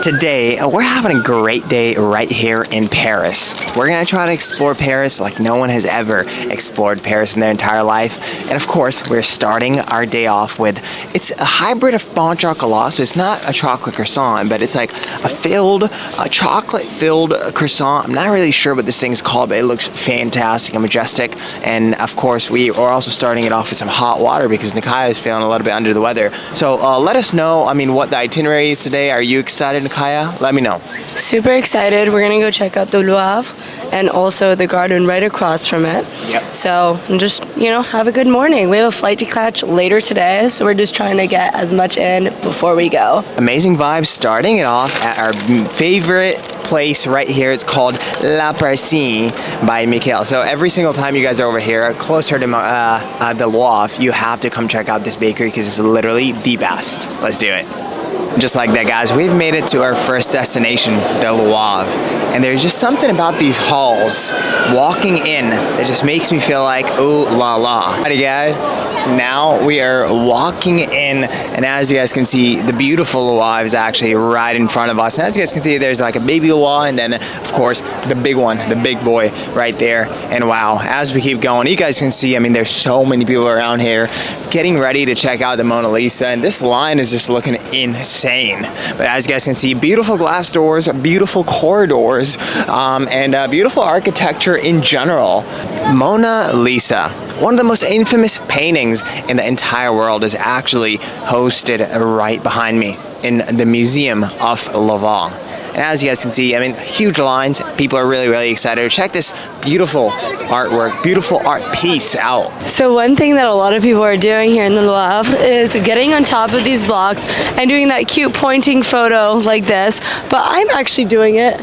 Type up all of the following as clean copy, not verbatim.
Today, we're having a great day right here in Paris. We're gonna try to explore Paris like no one has ever explored Paris in their entire life. And of course, we're starting our day off with, it's a hybrid of pain au chocolat, so it's not a chocolate croissant, but it's like a chocolate-filled croissant. I'm not really sure what this thing's called, but it looks fantastic and majestic. And of course, we are also starting it off with some hot water because Nikaya is feeling a little bit under the weather. So let us know, what the itinerary is today. Are you excited, Nikaya? Let me know. Super excited. We're gonna go check out the Louvre and also the garden right across from it. Yep. So just, have a good morning. We have a flight to catch later today, so we're just trying to get as much in before we go. Amazing vibes, starting it off at our favorite place right here. It's called La Percine by Michael. So every single time you guys are over here, closer to the Louvre, you have to come check out this bakery because it's literally the best. Let's do it. Just like that, guys, we've made it to our first destination, the Louvre. And there's just something about these halls, walking in, that just makes me feel like, ooh la la. Alrighty guys, now we are walking in, and as you guys can see, the beautiful Louvre is actually right in front of us. And as you guys can see, there's like a baby Louvre, and then of course, the big one, the big boy right there. And wow, as we keep going, you guys can see, there's so many people around here getting ready to check out the Mona Lisa, and this line is just looking insane. But as you guys can see, beautiful glass doors, beautiful corridors, and beautiful architecture in general. Mona Lisa, one of the most infamous paintings in the entire world, is actually hosted right behind me in the Museum of Louvre. And as you guys can see, huge lines. People are really excited to check this beautiful artwork, beautiful art piece out. So one thing that a lot of people are doing here in the Louvre is getting on top of these blocks and doing that cute pointing photo like this, but I'm actually doing it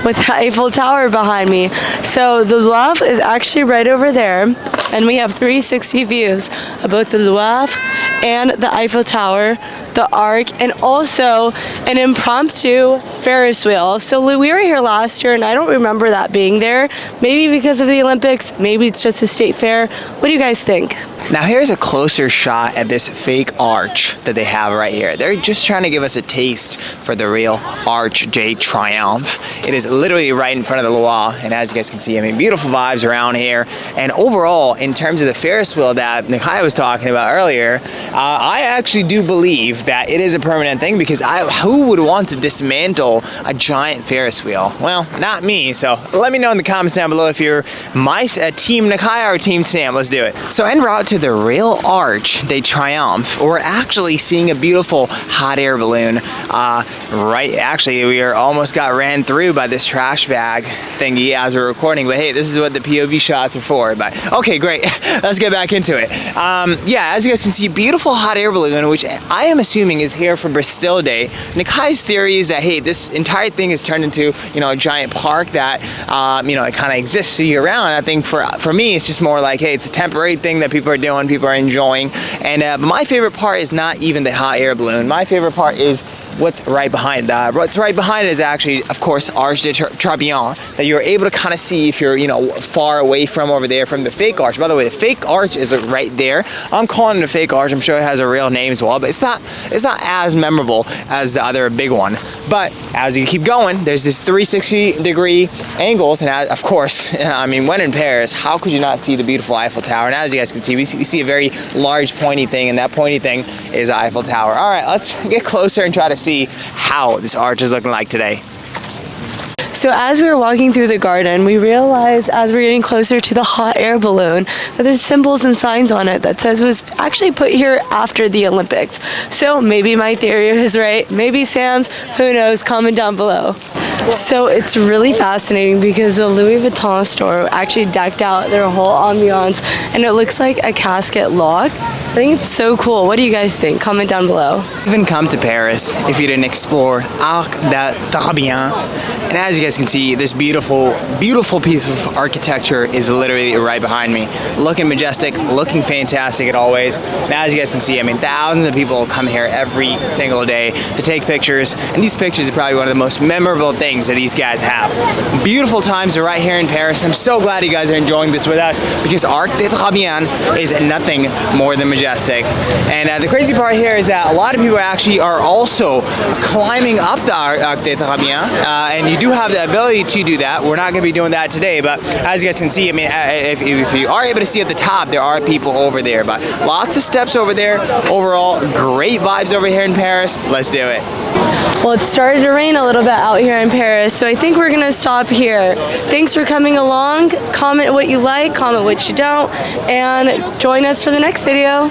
with the Eiffel Tower behind me. So the Louvre is actually right over there, and we have 360 views of both the Louvre and the Eiffel Tower, the Arc, and also an impromptu Ferris wheel. So we were here last year, and I don't remember that being there. Maybe because of the Olympics, maybe it's just a state fair. What do you guys think? Now here's a closer shot at this fake arch that they have right here. They're just trying to give us a taste for the real Arch de Triomphe. It is literally right in front of the Louvre, and as you guys can see, beautiful vibes around here. And overall, in terms of the Ferris wheel that Nikaya was talking about earlier, I actually do believe that it is a permanent thing, because who would want to dismantle a giant Ferris wheel? Well, not me, so let me know in the comments down below if you're my team Nikaya or team Sam. Let's do it. So en route to the real Arch de Triomphe, we're actually seeing a beautiful hot air balloon. Actually, we almost got ran through by this trash bag thingy as we're recording, but hey, this is what the POV shots are for. But okay, great. Let's get back into it. Yeah, as you guys can see, beautiful hot air balloon, which I am assuming is here for Bastille Day. Nikaya's theory is that, hey, this entire thing is turned into, a giant park that, it kind of exists year round. I think for me, it's just more like, hey, it's a temporary thing that people are doing, people are enjoying. And but my favorite part is not even the hot air balloon. My favorite part is what's right behind that. What's right behind it is actually, of course, Arch de Triomphe, that you're able to kind of see if you're, far away from over there from the fake arch. By the way, the fake arch is right there. I'm calling it a fake arch. I'm sure it has a real name as well, but it's not as memorable as the other big one. But as you keep going, there's this 360-degree angles, and of course, when in Paris, how could you not see the beautiful Eiffel Tower? And as you guys can see, we see a very large pointy thing, and that pointy thing is the Eiffel Tower. All right, let's get closer and try to see how this arch is looking like today. So as we were walking through the garden, we realized as we're getting closer to the hot air balloon that there's symbols and signs on it that says it was actually put here after the Olympics. So maybe my theory is right, maybe Sam's, who knows, comment down below. So it's really fascinating because the Louis Vuitton store actually decked out their whole ambiance, and it looks like a casket lock. I think it's so cool. What do you guys think? Comment down below. Even come to Paris if you didn't explore Arc de Triomphe. And as you guys can see, this beautiful piece of architecture is literally right behind me. Looking majestic, looking fantastic as always. And as you guys can see, thousands of people come here every single day to take pictures. And these pictures are probably one of the most memorable things that these guys have. Beautiful times are right here in Paris. I'm so glad you guys are enjoying this with us, because Arc de Triomphe is nothing more than majestic. majestic. And the crazy part here is that a lot of people actually are also climbing up the Arc de Trabien, and you do have the ability to do that. We're not going to be doing that today, but as you guys can see, I mean, if you are able to see at the top, there are people over there, but lots of steps over there. Overall, great vibes over here in Paris. Let's do it. Well, it started to rain a little bit out here in Paris, so I think we're gonna stop here. Thanks for coming along. Comment what you like, comment what you don't, and join us for the next video.